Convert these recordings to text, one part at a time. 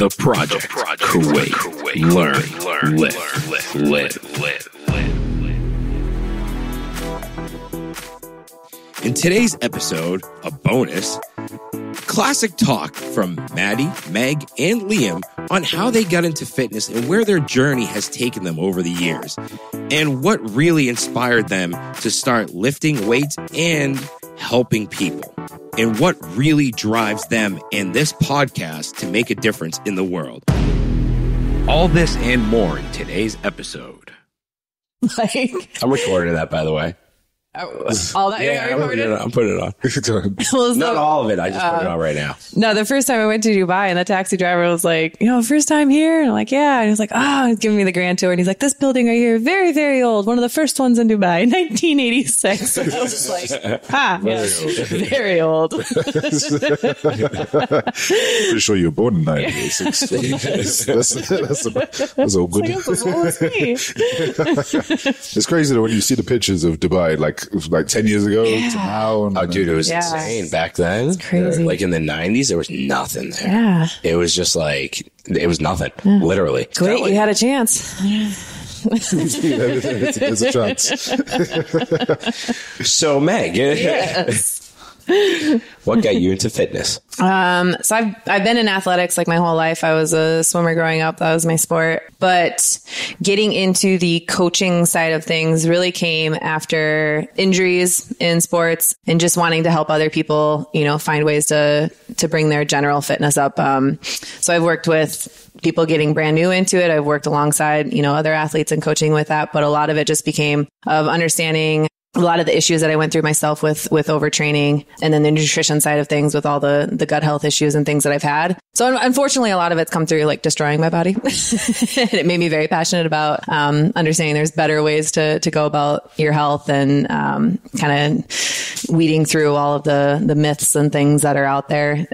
The Project. Kuwait. Learn. Live. In today's episode, a bonus, classic talk from Mahdi, Meg, and Liam on how they got into fitness and where their journey has taken them over the years, and what really inspired them to start lifting weights and helping people, and what really drives them and this podcast to make a difference in the world. All this and more in today's episode. I'm recording that, by the way. All that I'm putting it on. Well, not all of it. I just put it on right now. No, the first time I went to Dubai and the taxi driver was like, first time here? And I'm like, yeah. And he's like, he's giving me the grand tour. And he's like, this building right here, very, very old. One of the first ones in Dubai, 1986. And I was like, very old. Pretty sure you were born in 1986. That's all good. It's crazy though when you see the pictures of Dubai, like 10 years ago to now. And, dude, it was insane back then. It's crazy. Like in the 90s, there was nothing there. Yeah. It was just like, it was nothing, literally. Kuwait, you had a chance. There's a chance. So, Meg, Yes. what got you into fitness? So I've been in athletics like my whole life. I was a swimmer growing up. That was my sport. But getting into the coaching side of things really came after injuries in sports and just wanting to help other people, find ways to bring their general fitness up. So I've worked with people getting brand new into it. I've worked alongside, other athletes and coaching with that. But a lot of it just became of understanding a lot of the issues that I went through myself with overtraining, and then the nutrition side of things with all the gut health issues and things that I've had. So unfortunately, a lot of it's come through like destroying my body. And it made me very passionate about understanding there's better ways to go about your health and kind of weeding through all of the myths and things that are out there.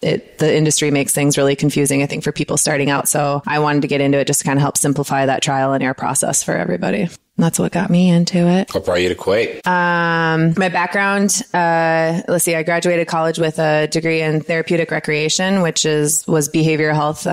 The industry makes things really confusing, I think, for people starting out. So I wanted to get into it just to kind of help simplify that trial and error process for everybody. That's what got me into it. What brought you to Kuwait? My background, let's see, I graduated college with a degree in therapeutic recreation, which was behavioral health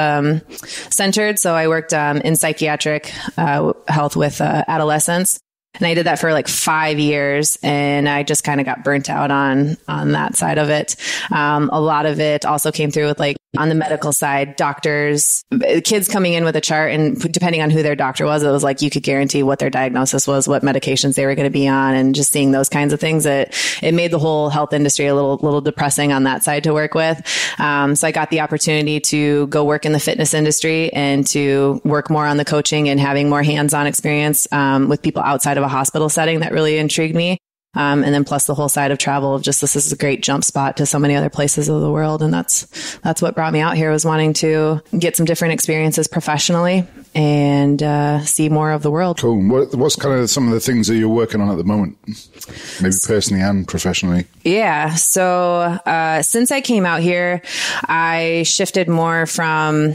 centered. So I worked in psychiatric health with adolescents. And I did that for like 5 years, and I just kind of got burnt out on that side of it. A lot of it also came through with like on the medical side, doctors, kids coming in with a chart, and depending on who their doctor was, it was like you could guarantee what their diagnosis was, what medications they were going to be on, and just seeing those kinds of things. It made the whole health industry a little depressing on that side to work with. So I got the opportunity to go work in the fitness industry and to work more on the coaching and having more hands-on experience with people outside of a hospital setting. That really intrigued me. And then plus the whole side of travel of just, this is a great jump spot to so many other places of the world. And that's what brought me out here, was wanting to get some different experiences professionally and see more of the world. Cool. What's kind of some of the things that you're working on at the moment? Maybe personally and professionally. Yeah. So since I came out here, I shifted more from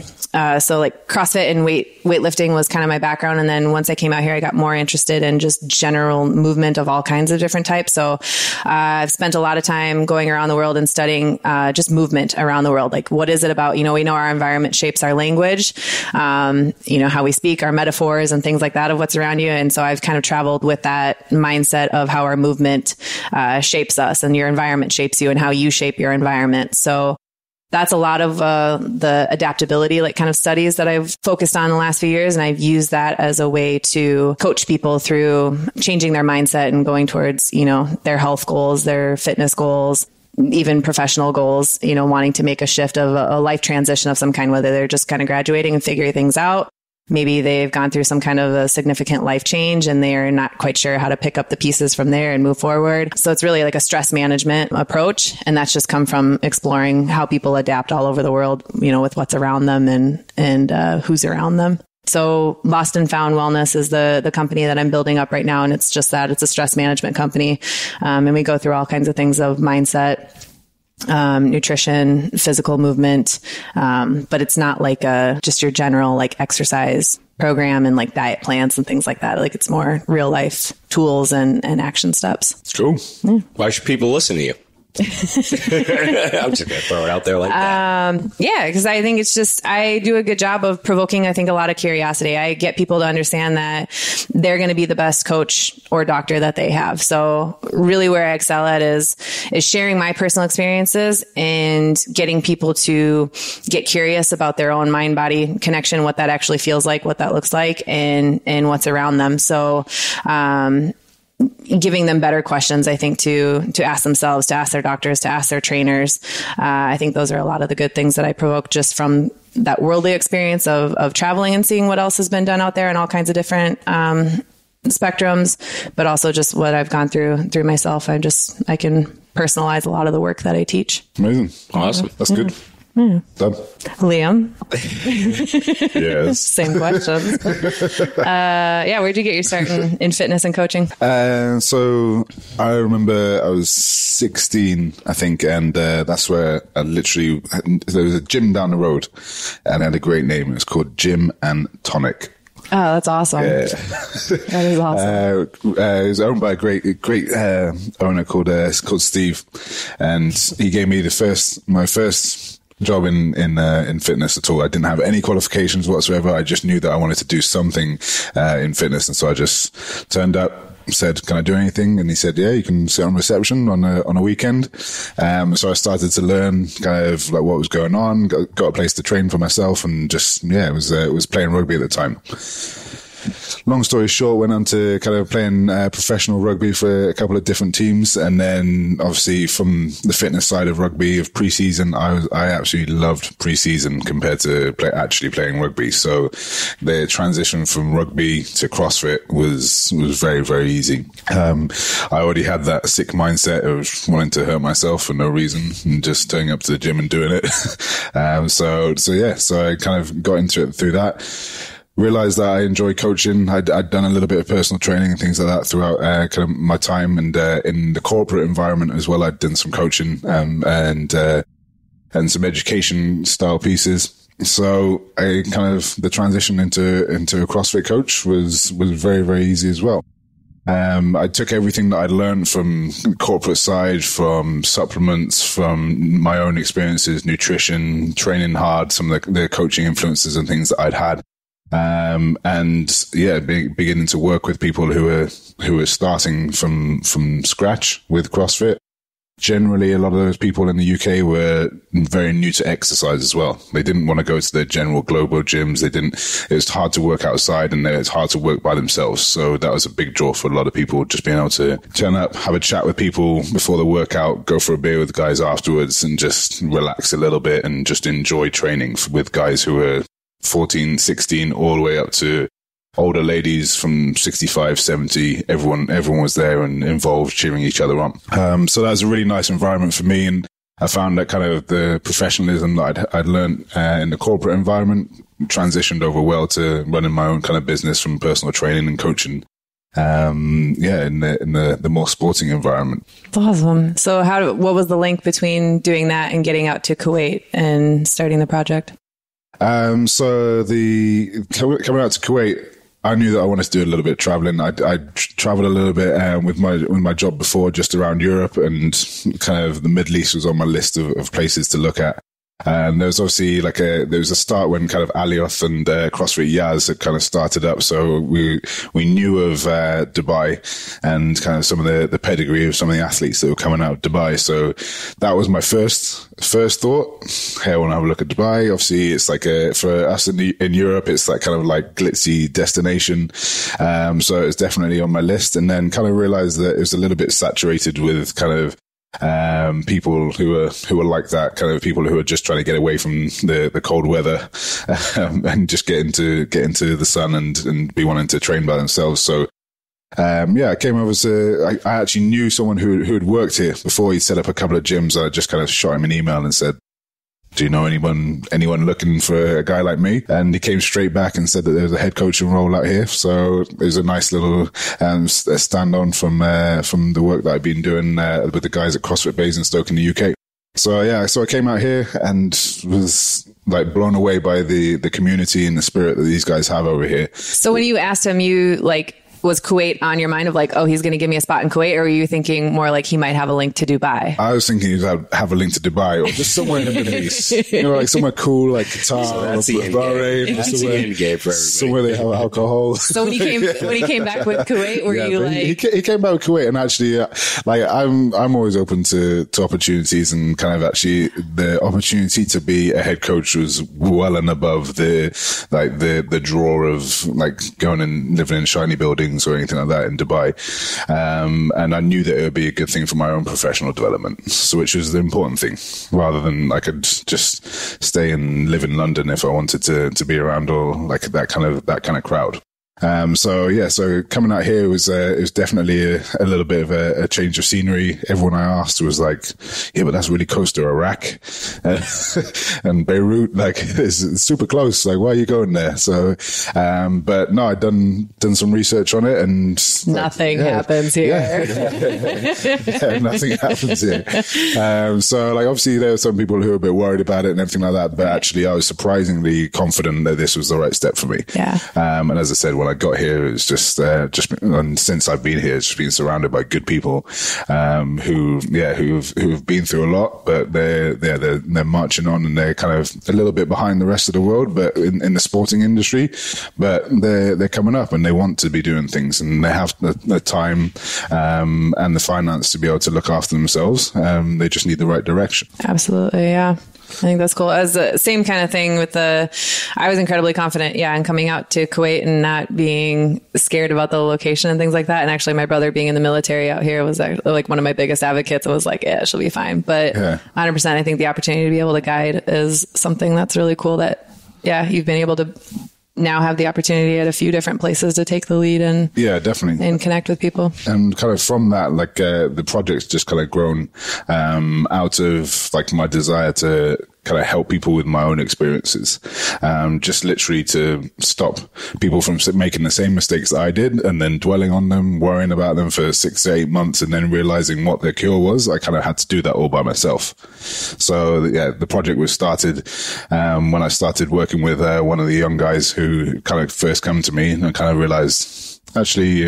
so like CrossFit and weightlifting was kind of my background. And then once I came out here, I got more interested in just general movement of all kinds of different types. So I've spent a lot of time going around the world and studying just movement around the world. Like, what is it about, we know our environment shapes our language, how we speak, our metaphors and things like that of what's around you. And so I've kind of traveled with that mindset of how our movement shapes us, and your environment shapes you and how you shape your environment. So that's a lot of the adaptability, like kind of studies that I've focused on the last few years. And I've used that as a way to coach people through changing their mindset and going towards, their health goals, their fitness goals, even professional goals, wanting to make a shift of a life transition of some kind, whether they're just kind of graduating and figuring things out. Maybe they've gone through some kind of a significant life change and they're not quite sure how to pick up the pieces from there and move forward. So it's really like a stress management approach. And that's just come from exploring how people adapt all over the world, with what's around them and who's around them. So Boston Found Wellness is the company that I'm building up right now. And it's just that, it's a stress management company. And we go through all kinds of things of mindset, nutrition, physical movement. But it's not like just your general like exercise program and like diet plans and things like that. Like it's more real life tools and action steps. It's cool. Yeah. Why should people listen to you? I'm just going to throw it out there like that. Yeah, because I think it's just, I do a good job of provoking, I think, a lot of curiosity. I get people to understand that they're going to be the best coach or doctor that they have. So really where I excel at is sharing my personal experiences and getting people to get curious about their own mind-body connection, what that actually feels like, what that looks like, and what's around them. So, giving them better questions, I think, to ask themselves, to ask their doctors, to ask their trainers. I think those are a lot of the good things that I provoke just from that worldly experience of traveling and seeing what else has been done out there in all kinds of different spectrums, but also just what I've gone through myself. I can personalize a lot of the work that I teach. Amazing. Awesome. That's good. Yeah. Done. Liam. Yes. Same questions. Where'd you get your start in fitness and coaching? So I remember I was 16, I think, and that's where I literally, there was a gym down the road and it had a great name. It was called Gym and Tonic. Oh, that's awesome. Yeah. That is awesome. It was owned by a great owner called Steve, and he gave me my first job in fitness at all. I didn't have any qualifications whatsoever. I just knew that I wanted to do something in fitness, and so I just turned up, said, "Can I do anything?" And he said, "Yeah, you can sit on reception on a weekend." So I started to learn kind of like what was going on, got a place to train for myself, and just it was playing rugby at the time. Long story short, went on to kind of playing professional rugby for a couple of different teams. And then obviously from the fitness side of rugby, of pre-season, I absolutely loved pre-season compared to actually playing rugby. So the transition from rugby to CrossFit was very, very easy. I already had that sick mindset of wanting to hurt myself for no reason and just turning up to the gym and doing it. So I kind of got into it through that. Realized that I enjoy coaching. I'd done a little bit of personal training and things like that throughout kind of my time, and in the corporate environment as well. I'd done some coaching and some education style pieces. So I kind of the transition into a CrossFit coach was very, very easy as well. I took everything that I'd learned from corporate side, from supplements, from my own experiences, nutrition, training hard, some of the coaching influences and things that I'd had. Beginning to work with people who were starting from scratch with CrossFit. Generally, a lot of those people in the UK were very new to exercise as well. They didn't want to go to the general global gyms. It was hard to work outside, and it's hard to work by themselves. So that was a big draw for a lot of people, just being able to turn up, have a chat with people before the workout, go for a beer with guys afterwards, and just relax a little bit and just enjoy training with guys who were 14, 16, all the way up to older ladies from 65, 70. Everyone was there and involved, cheering each other on. So that was a really nice environment for me. And I found that kind of the professionalism that I'd learned in the corporate environment transitioned over well to running my own kind of business from personal training and coaching. In the more sporting environment. That's awesome. So what was the link between doing that and getting out to Kuwait and starting the project? So coming out to Kuwait, I knew that I wanted to do a little bit of traveling. I traveled a little bit with my job before, just around Europe, and kind of the Middle East was on my list of places to look at. And there was obviously there was a start when kind of Aloun and CrossFit Yaz had kind of started up. So we knew of Dubai and kind of some of the pedigree of some of the athletes that were coming out of Dubai. So that was my first thought. Hey, I want to have a look at Dubai. Obviously, it's like for us in Europe, it's that kind of like glitzy destination. So it's definitely on my list. And then kind of realized that it was a little bit saturated with kind of people who are like that, kind of people who are just trying to get away from the cold weather and just get into the sun and be wanting to train by themselves. So I came over I actually knew someone who had worked here before. He'd set up a couple of gyms. I just kind of shot him an email and said, "Do you know anyone looking for a guy like me?" And he came straight back and said that there was a head coaching role out here. So it was a nice little stand on from the work that I've been doing with the guys at CrossFit Basingstoke in the UK. So I came out here and was like blown away by the community and the spirit that these guys have over here. So when you asked him, you like was Kuwait on your mind of like, oh, he's going to give me a spot in Kuwait? Or were you thinking more like he might have a link to Dubai? I was thinking he'd have a link to Dubai or just somewhere in the Middle East. Like somewhere cool, like Qatar or Bahrain. That's the end game for everybody. Somewhere they have alcohol. So when he came back with Kuwait, were you like... He came back with Kuwait, and actually, I'm always open to opportunities, and kind of actually the opportunity to be a head coach was well and above the draw of like going and living in shiny buildings or anything like that in Dubai. And I knew that it would be a good thing for my own professional development, so which was the important thing, rather than I could just stay and live in London if I wanted to be around all like that kind of crowd. So coming out here was definitely a little bit of a change of scenery. Everyone I asked was like, yeah, but that's really close to Iraq and Beirut. Like it's super close. Like, why are you going there? So, but no, I'd done some research on it, and nothing happens here. Yeah, nothing happens here. So like, obviously there were some people who were a bit worried about it and everything like that, but actually I was surprisingly confident that this was the right step for me. Yeah. And as I said, when I got here, it was just and since I've been here, it's just been surrounded by good people, who've been through a lot, but they're marching on, and they're kind of a little bit behind the rest of the world, but in the sporting industry, but they're coming up and they want to be doing things, and they have the time, and the finance to be able to look after themselves. They just need the right direction. Absolutely. Yeah. I think that's cool. As the same kind of thing with I was incredibly confident, in coming out to Kuwait and not being scared about the location and things like that. And actually my brother being in the military out here was like one of my biggest advocates. I was like, yeah, she'll be fine. But 100%, I think the opportunity to be able to guide is something that's really cool that, you've been able to now have the opportunity at a few different places to take the lead and definitely and connect with people. And kind of from that, like the project's just kind of grown out of like my desire to kind of help people with my own experiences, just literally to stop people from making the same mistakes that I did and then dwelling on them, worrying about them for 6 to 8 months, and then realizing what their cure was. I kind of had to do that all by myself. So the project was started when I started working with one of the young guys who kind of first come to me, and I kind of realized actually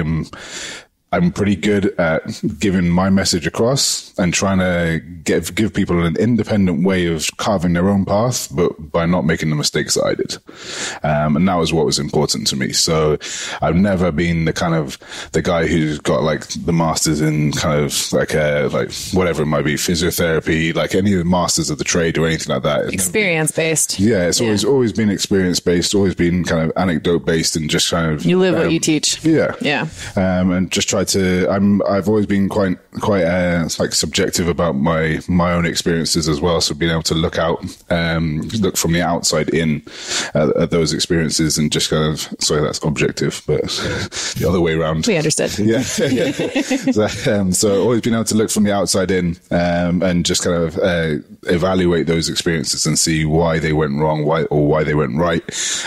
I'm pretty good at giving my message across and trying to give people an independent way of carving their own path, but by not making the mistakes that I did. And that was what was important to me. So I've never been the guy who's got like the masters in kind of like whatever it might be, physiotherapy, like any of the masters of the trade or anything like that. Experience based. Yeah. It's always been experience based, always been kind of anecdote based, and just kind of, you live what you teach. Yeah. Yeah. And just try I've always been quite like subjective about my own experiences as well. So being able to look from the outside in at those experiences and just kind of, sorry, that's objective, but the other way around. We understood. Yeah. So always been able to look from the outside in, and just kind of evaluate those experiences and see why they went wrong, why they went right.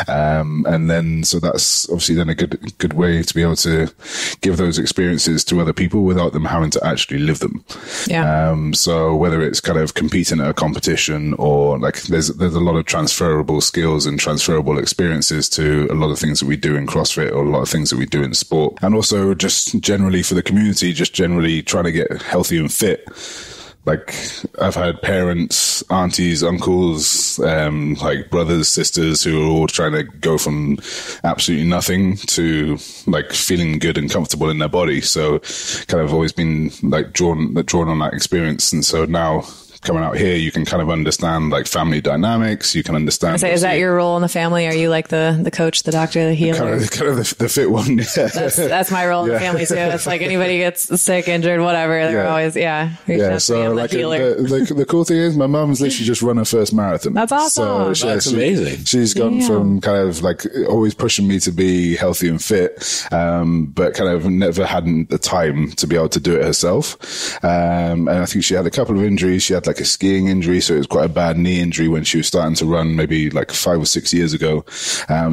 And then, so that's obviously then a good way to be able to give those experiences to other people without them having to actually live them. Yeah. So whether it's kind of competing at a competition or like there's a lot of transferable skills and transferable experiences to a lot of things that we do in CrossFit or a lot of things that we do in sport. And also just generally for the community, just generally trying to get healthy and fit. Like I've had parents, aunties, uncles, like brothers, sisters who are all trying to go from absolutely nothing to like feeling good and comfortable in their body. So kind of always been like drawn on that experience. And so now coming out here, you can kind of understand like family dynamics. You can understand. Is that your role in the family? Are you like the coach, the doctor, the healer? Kind of the fit one. Yeah. That's my role in the family too. It's like anybody gets sick, injured, whatever. They're always, So like the cool thing is my mum's literally just run her first marathon. That's awesome. So that's amazing. She's gone from kind of like always pushing me to be healthy and fit, but kind of never had the time to be able to do it herself. And I think she had a couple of injuries. She had like a skiing injury. So it was quite a bad knee injury when she was starting to run, maybe like 5 or 6 years ago.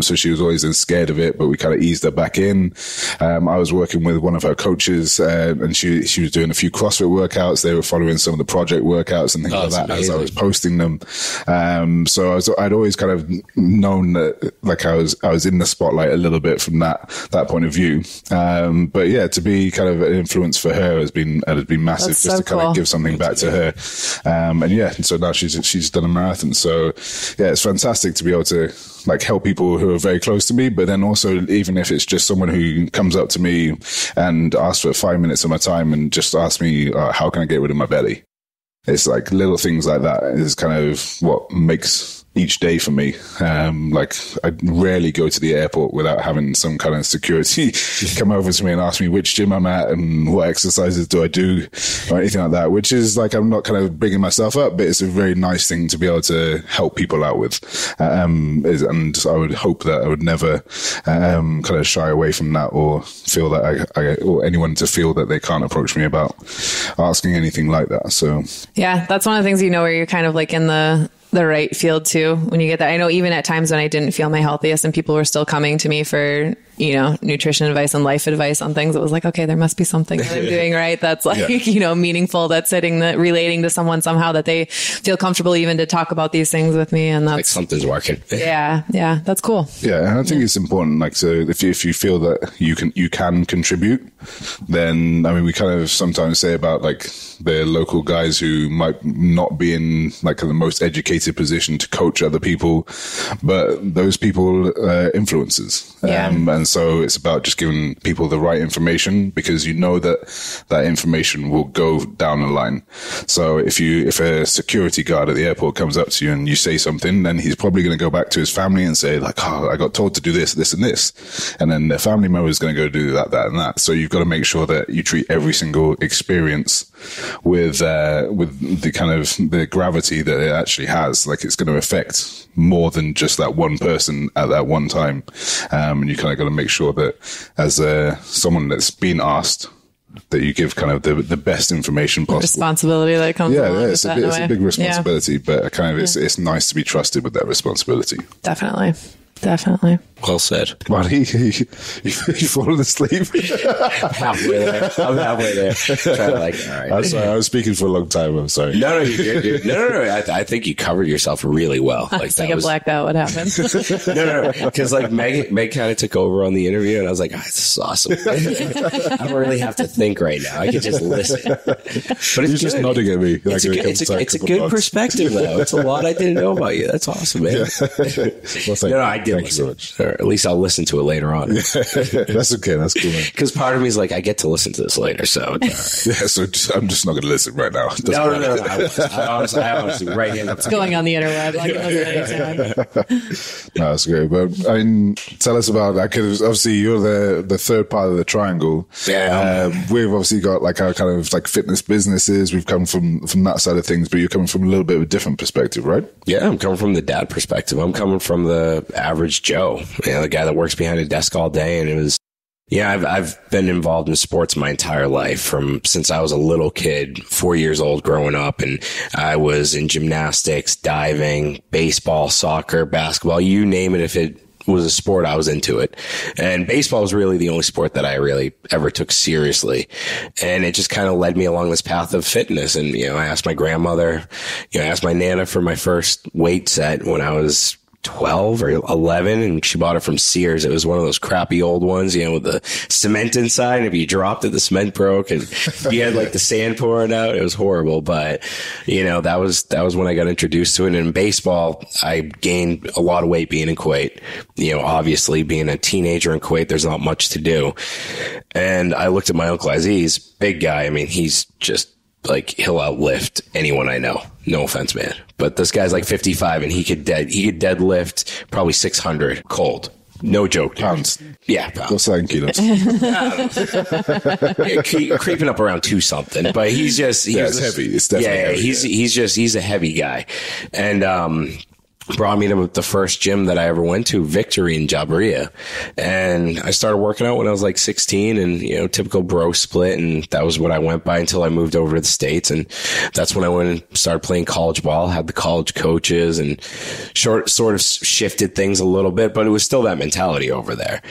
So she was always then scared of it, but we kind of eased her back in. I was working with one of her coaches, and she was doing a few CrossFit workouts. They were following some of the project workouts and things like that as I was posting them. So I'd always kind of known that, like, I was in the spotlight a little bit from that point of view. But yeah, to be kind of an influence for her has been massive. That's just so to kind cool. of give something back to her. And yeah, so now she's done a marathon. So yeah, it's fantastic to be able to like help people who are very close to me, but then also even if it's just someone who comes up to me and asks for 5 minutes of my time and just asks me, how can I get rid of my belly? It's like little things like that is kind of what makes each day for me. Like I rarely go to the airport without having some kind of security come over to me and ask me which gym I'm at and what exercises do I do or anything like that, which is like, I'm not kind of bringing myself up, but it's a very nice thing to be able to help people out with. And I would hope that I would never kind of shy away from that or feel that or anyone to feel that they can't approach me about asking anything like that. So Yeah, that's one of the things, where you're kind of like in the right field too, when you get that. I know even at times when I didn't feel my healthiest and people were still coming to me for, nutrition advice and life advice on things, it was like, okay, there must be something that I'm doing right. That's like, meaningful, that's relating to someone somehow that they feel comfortable even to talk about these things with me. And that's like something's working. Yeah. That's cool. Yeah. And I think it's important. Like, so if you feel that you can contribute, then, I mean, we kind of sometimes say about like the local guys who might not be in like the most educated position to coach other people, but those people influencers. Yeah. And so it's about just giving people the right information, because that information will go down the line. So if a security guard at the airport comes up to you and you say something, then he's probably going to go back to his family and say like, I got told to do this, this and this. And then their family member is going to go do that and that. So you've got to make sure that you treat every single experience with the kind of the gravity that it actually has. Like it's going to affect more than just that one person at that one time. And you kind of got to make sure that as someone that's been asked, that you give kind of the best information possible. Responsibility that comes along with it's that it's a big responsibility, Yeah. but kind of it's nice to be trusted with that responsibility. Definitely. Well said. Mahdi, you fallen asleep? Halfway there. I'm halfway there. All right. I'm sorry, I was speaking for a long time. I'm sorry. No, you're No. I think you covered yourself really well. It's like a blacked out. What happened? No. Because like Meg kind of took over on the interview, and I was like, this is awesome. I don't really have to think right now. I can just listen. But it's He's just nodding at me. Like it's a good perspective, though. It's a lot I didn't know about you. That's awesome, man. Well, I did listen. Or at least I'll listen to it later on. That's okay. That's cool, man. Because part of me is like, I get to listen to this later, so it's all right. Yeah, so I'm just not going to listen right now. No. I honestly, right here. It's going on the interweb. Like it was No, that's great. But I mean, tell us about that. Because obviously you're the third part of the triangle. Yeah. We've obviously got like our kind of like fitness businesses. We've come from that side of things, but you're coming from a little bit of a different perspective, right? Yeah, I'm coming from the dad perspective. I'm coming from the average Joe, the guy that works behind a desk all day. And it was, I've been involved in sports my entire life since I was a little kid, 4 years old growing up. And I was in gymnastics, diving, baseball, soccer, basketball, you name it. If it was a sport, I was into it. And baseball was really the only sport that I really ever took seriously. And it just kind of led me along this path of fitness. And, I asked my grandmother, I asked my Nana for my first weight set when I was 12 or 11, and she bought it from Sears. It was one of those crappy old ones, with the cement inside. And if you dropped it, the cement broke, and you had like the sand pouring out. It was horrible. But, that was when I got introduced to it. And in baseball, I gained a lot of weight being in Kuwait. Obviously being a teenager in Kuwait, there's not much to do. And I looked at my Uncle Aziz, big guy. I mean, he's just like, he'll outlift anyone I know. No offense, man. But this guy's like 55 and he could deadlift probably 600 cold. No joke. Dude. Pounds. Yeah, pounds. What's that in kilos? Creeping up around 2 something. But it's heavy. It's definitely heavy. He's a heavy guy. And, brought me to the first gym that I ever went to, Victory in Jabaria. And I started working out when I was like 16 and, you know, typical bro split. And that was what I went by until I moved over to the States. And that's when I went and started playing college ball, had the college coaches and sort of shifted things a little bit, but it was still that mentality over there.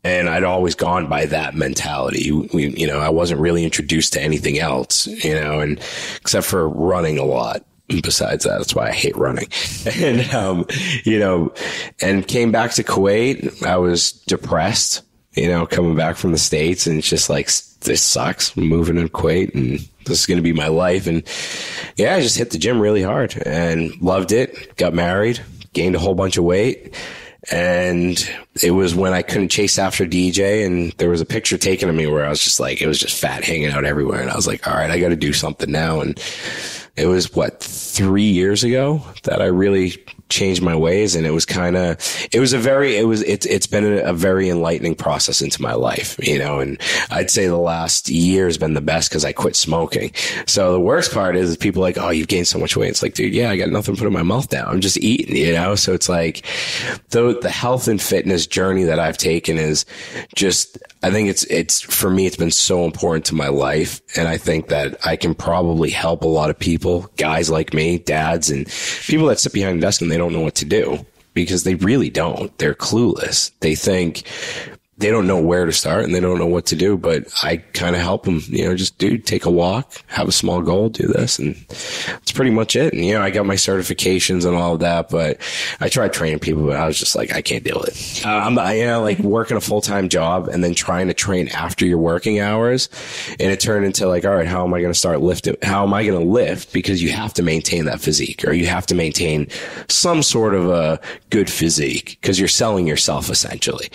And I'd always gone by that mentality. You know, I wasn't really introduced to anything else, you know, and except for running a lot. Besides that, that's why I hate running. And, you know, and came back to Kuwait. I was depressed, you know, coming back from the States, and it's just like, this sucks. I'm moving to Kuwait and this is going to be my life. And yeah, I just hit the gym really hard and loved it. Got married, gained a whole bunch of weight. And it was when I couldn't chase after DJ, and there was a picture taken of me where I was just like, it was just fat hanging out everywhere. And I was like, all right, I got to do something now. And it was 3 years ago that I really changed my ways. And it was it's been a very enlightening process into my life, you know, and I'd say the last year has been the best because I quit smoking. So the worst part is people are like, oh, you've gained so much weight. It's like, dude, yeah, I got nothing to put in my mouth now. I'm just eating, you know? So it's like the health and fitness journey that I've taken is just, I think it's for me, it's been so important to my life. And I think that I can probably help a lot of people, guys like me, dads, and people that sit behind a desk and they don't know what to do because they really don't. They're clueless. They think they don't know where to start and they don't know what to do, but I kind of help them, you know, just take a walk, have a small goal, do this. And that's pretty much it. And, you know, I got my certifications and all of that, but I tried training people, but I was just like, I can't deal with it. You know, like working a full-time job and then trying to train after your working hours. And it turned into like, all right, how am I going to start lifting? How am I going to lift? Because you have to maintain that physique, or you have to maintain some sort of a good physique because you're selling yourself essentially.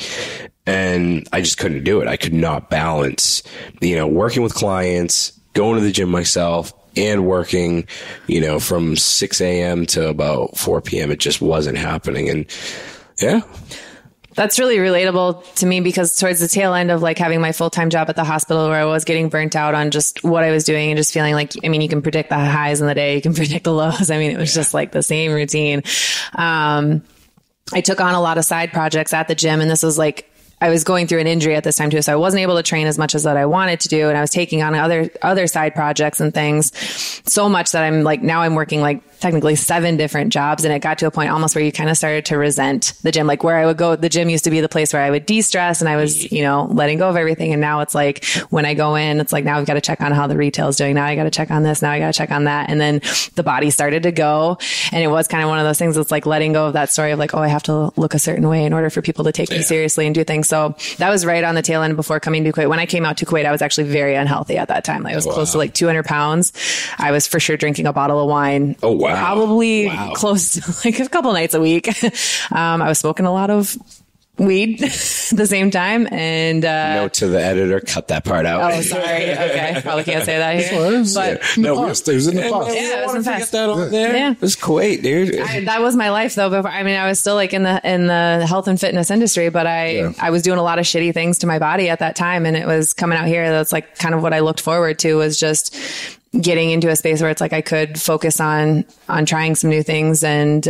And I just couldn't do it. I could not balance, you know, working with clients, going to the gym myself, and working, you know, from 6 a.m. to about 4 p.m. It just wasn't happening. And yeah. That's really relatable to me because towards the tail end of like having my full-time job at the hospital where I was getting burnt out on just what I was doing and just feeling like, I mean, you can predict the highs in the day, you can predict the lows. I mean, it was just like the same routine. I took on a lot of side projects at the gym, and this was like, I was going through an injury at this time too, so I wasn't able to train as much as that I wanted to do. And I was taking on other side projects and things so much that I'm like, now I'm working like technically 7 different jobs. And it got to a point almost where you kind of started to resent the gym. Like where I would go, the gym used to be the place where I would de-stress and I was, you know, letting go of everything. And now it's like, when I go in, it's like, now I've got to check on how the retail is doing. Now I got to check on this. Now I got to check on that. And then the body started to go. And it was kind of one of those things that's like letting go of that story of like, oh, I have to look a certain way in order for people to take me seriously and do things. So that was right on the tail end before coming to Kuwait. When I came out to Kuwait, I was actually very unhealthy at that time. Like I was close to like 200 pounds. I was for sure drinking a bottle of wine. Oh, wow. Probably close to like a couple nights a week. I was smoking a lot of weed at the same time. And note to the editor, cut that part out. Oh, sorry. Okay, probably can't say that here. But no, it was in the past. Yeah, it was in the past. That on there. Yeah. It was Kuwait, dude. That was my life though. Before, I mean, I was still like in the health and fitness industry, but I was doing a lot of shitty things to my body at that time, and it was coming out here. That's like kind of what I looked forward to, was just getting into a space where it's like I could focus on trying some new things and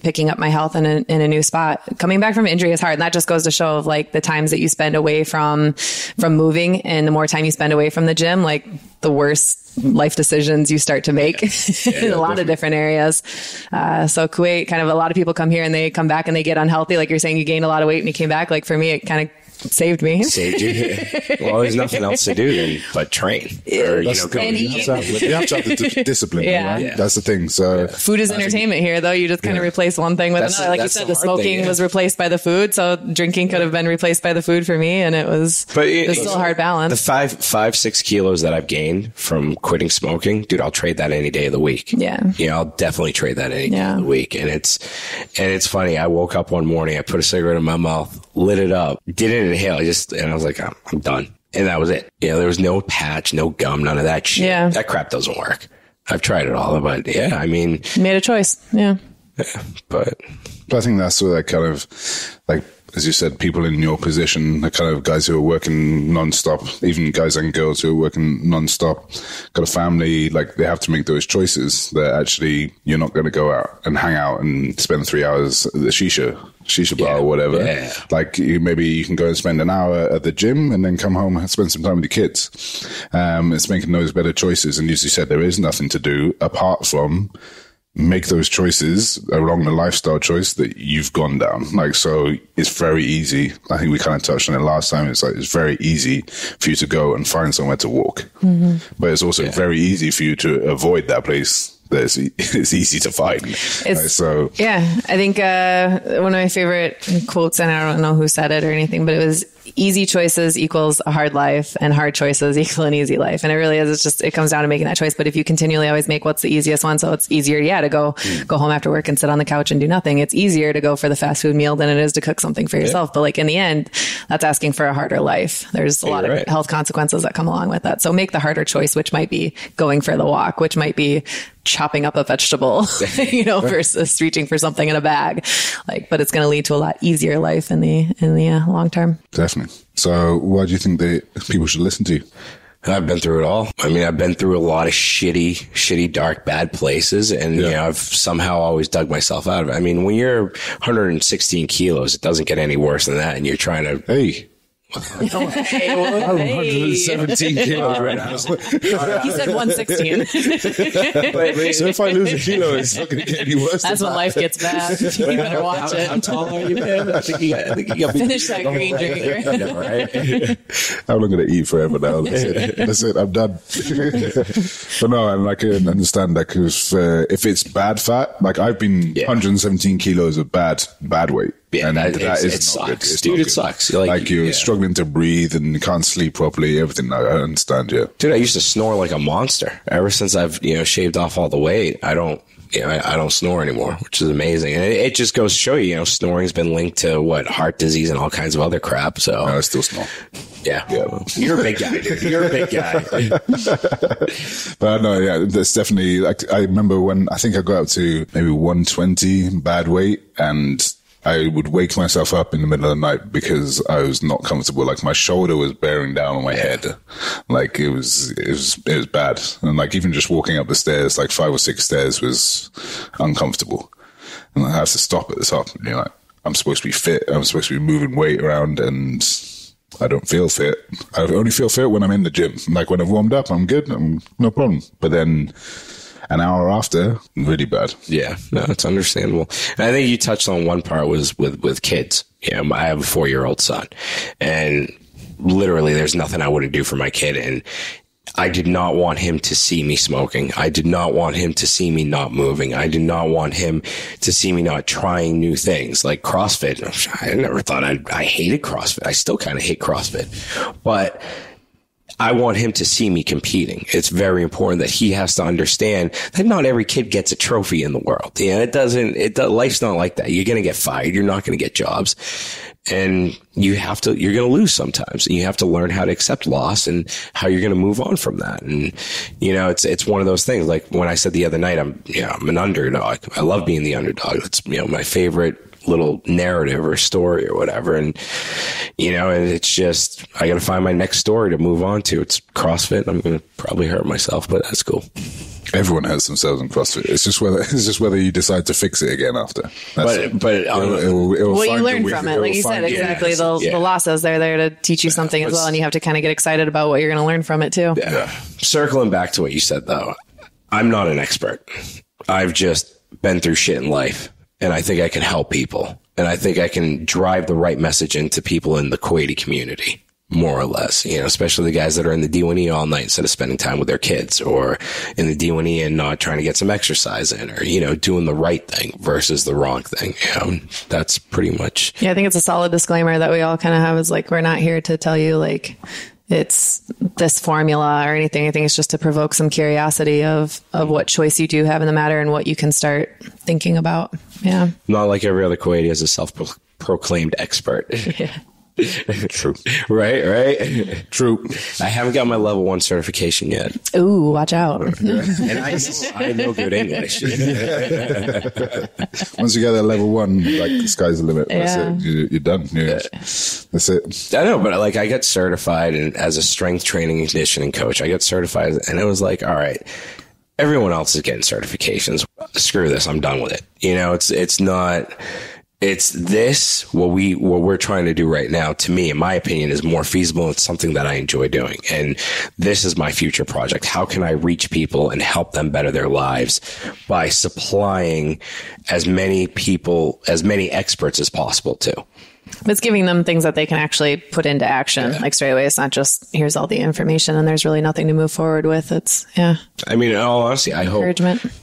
picking up my health in a new spot. Coming back from injury is hard, and that just goes to show of like the times that you spend away from moving, and the more time you spend away from the gym, like the worse life decisions you start to make in a lot of different areas. So Kuwait, kind of a lot of people come here and they come back and they get unhealthy. Like you're saying, you gained a lot of weight and you came back. Like for me, it kind of saved me. Saved you. Well, there's nothing else to do then but train. Or, you have to have the discipline, right? Yeah. That's the thing. So food is entertainment here, though. You just kind of replace one thing with another. Like you said, the smoking was replaced by the food, so drinking could have been replaced by the food for me, and it was still a hard balance. The 5-6 kilos that I've gained from quitting smoking, dude, I'll trade that any day of the week. Yeah. You know, I'll definitely trade that any day of the week. And it's funny. I woke up one morning, I put a cigarette in my mouth, lit it up, didn't inhale. I was like, I'm done. And that was it. You know, there was no patch, no gum, none of that shit. Yeah. That crap doesn't work. I've tried it all, but yeah, I mean. You made a choice. Yeah. But I think that's where that kind of like as you said, people in your position, the kind of guys who are working nonstop, even guys and girls who are working nonstop, got a family, like they have to make those choices that actually you're not going to go out and hang out and spend 3 hours at the shisha bar or whatever. Yeah. Like maybe you can go and spend an hour at the gym and then come home and spend some time with your kids. It's making those better choices. And as you said, there is nothing to do apart from make those choices along the lifestyle choice that you've gone down. Like, so it's very easy. I think we kind of touched on it last time. It's like, it's very easy for you to go and find somewhere to walk. Mm-hmm. But it's also very easy for you to avoid that place. It's easy to find. I think one of my favorite quotes, and I don't know who said it or anything, but it was easy choices equals a hard life and hard choices equal an easy life. And it really is. It's just, it comes down to making that choice. But if you continually always make what's the easiest one, so it's easier, to go home after work and sit on the couch and do nothing. It's easier to go for the fast food meal than it is to cook something for yourself. But like in the end, that's asking for a harder life. There's a lot of health consequences that come along with that. So make the harder choice, which might be going for the walk, which might be chopping up a vegetable, versus reaching for something in a bag. But it's going to lead to a lot easier life in the long term. Definitely. So why do you think that people should listen to you? I've been through it all. I mean, I've been through a lot of shitty, dark, bad places. And, I've somehow always dug myself out of it. I mean, when you're 116 kilos, it doesn't get any worse than that. And you're trying to, I'm 117 kilos right now. He said 116. So if I lose a kilo, it's not going to get any worse. That's when life gets bad. You better watch it. How tall are you, man? I think you got finish that green drink. Right? I'm not going to eat forever now. That's it. I'm done. But no, and I can understand that because if it's bad fat, like I've been 117 kilos of bad weight. Yeah, and it sucks. Dude, it sucks. Like you're struggling to breathe and you can't sleep properly, everything. I understand, Dude, I used to snore like a monster. Ever since I've, shaved off all the weight, I don't snore anymore, which is amazing. And it just goes to show you, snoring's been linked to heart disease and all kinds of other crap. So I still snore. Yeah. You're a big guy, dude. You're a big guy. But no, that's definitely, like, I remember when I think I got up to maybe 120 bad weight, and I would wake myself up in the middle of the night because I was not comfortable. Like my shoulder was bearing down on my head. Like it was bad. And like even just walking up the stairs, like 5 or 6 stairs was uncomfortable. And I had to stop at the top. Like I'm supposed to be fit. I'm supposed to be moving weight around, and I don't feel fit. I only feel fit when I'm in the gym. Like when I've warmed up, I'm good. No problem. But then an hour after, really bad. Yeah, no, it's understandable. And I think you touched on one part was with kids. I have a 4-year-old son, and literally there's nothing I wouldn't do for my kid. And I did not want him to see me smoking. I did not want him to see me not moving. I did not want him to see me not trying new things like CrossFit. I never thought I hated CrossFit. I still kind of hate CrossFit, but I want him to see me competing. It's very important that he has to understand that not every kid gets a trophy in the world. Life's not like that. You're going to get fired. You're not going to get jobs, and you're going to lose sometimes, and you have to learn how to accept loss and how you're going to move on from that. And, it's one of those things. Like when I said the other night, I'm an underdog. I love being the underdog. That's, my favorite little narrative or story or whatever. And, and it's just, I got to find my next story to move on to. It's CrossFit. I'm going to probably hurt myself, but that's cool. Everyone hurts themselves in CrossFit. It's just whether you decide to fix it again after. But you learn from it. Like you said, exactly. The losses, they're there to teach you something as well. And you have to kind of get excited about what you're going to learn from it too. Yeah. Circling back to what you said though, I'm not an expert. I've just been through shit in life. And I think I can help people. And I think I can drive the right message into people in the Kuwaiti community, more or less, especially the guys that are in the D1E all night instead of spending time with their kids, or in the D1E and not trying to get some exercise in, or, doing the right thing versus the wrong thing. That's pretty much. Yeah, I think it's a solid disclaimer that we all kind of have is like, we're not here to tell you like it's this formula or anything. I think it's just to provoke some curiosity of what choice you do have in the matter and what you can start thinking about. Yeah. Not like every other Kuwaiti is a self-proclaimed expert. Yeah. True. Right. True. I haven't got my level 1 certification yet. Ooh, watch out. And I know good English. Once you get that level 1, like the sky's the limit. That's it. You're done. That's it. I know, but like I got certified as a strength training and conditioning coach. I got certified and it was like, all right, everyone else is getting certifications. Screw this. I'm done with it. You know, it's not, it's this, what we're trying to do right now, to me, in my opinion, is more feasible. It's something that I enjoy doing. And this is my future project. How can I reach people and help them better their lives by supplying as many people, as many experts as possible too? It's giving them things that they can actually put into action, like straight away. It's not just, here's all the information and there's really nothing to move forward with. It's, I mean, in all honesty, I hope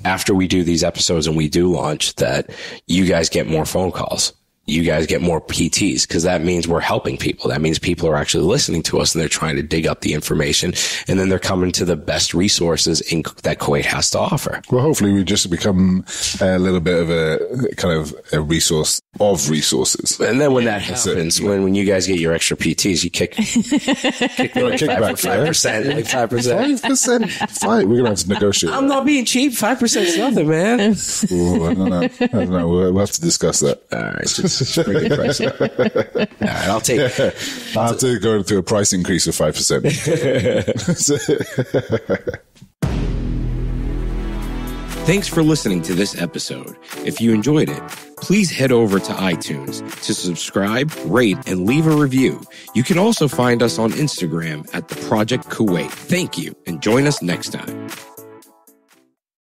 after we do these episodes and we do launch that you guys get more phone calls. You guys get more PTs, because that means we're helping people. That means people are actually listening to us and they're trying to dig up the information, and then they're coming to the best resources that Kuwait has to offer. Well, hopefully we just become a little bit of a kind of a resource of resources. And then when that happens, when you guys get your extra PTs, you kick like 5%, like 5%. 5%. Fine. We're going to have to negotiate. I'm not being cheap. 5% is nothing, man. Ooh, I don't know. We'll have to discuss that. All right. Just bring the price up. All right. I'll have to go through a price increase of 5%. Thanks for listening to this episode. If you enjoyed it, please head over to iTunes to subscribe, rate, and leave a review. You can also find us on Instagram at The Project Kuwait. Thank you, and join us next time.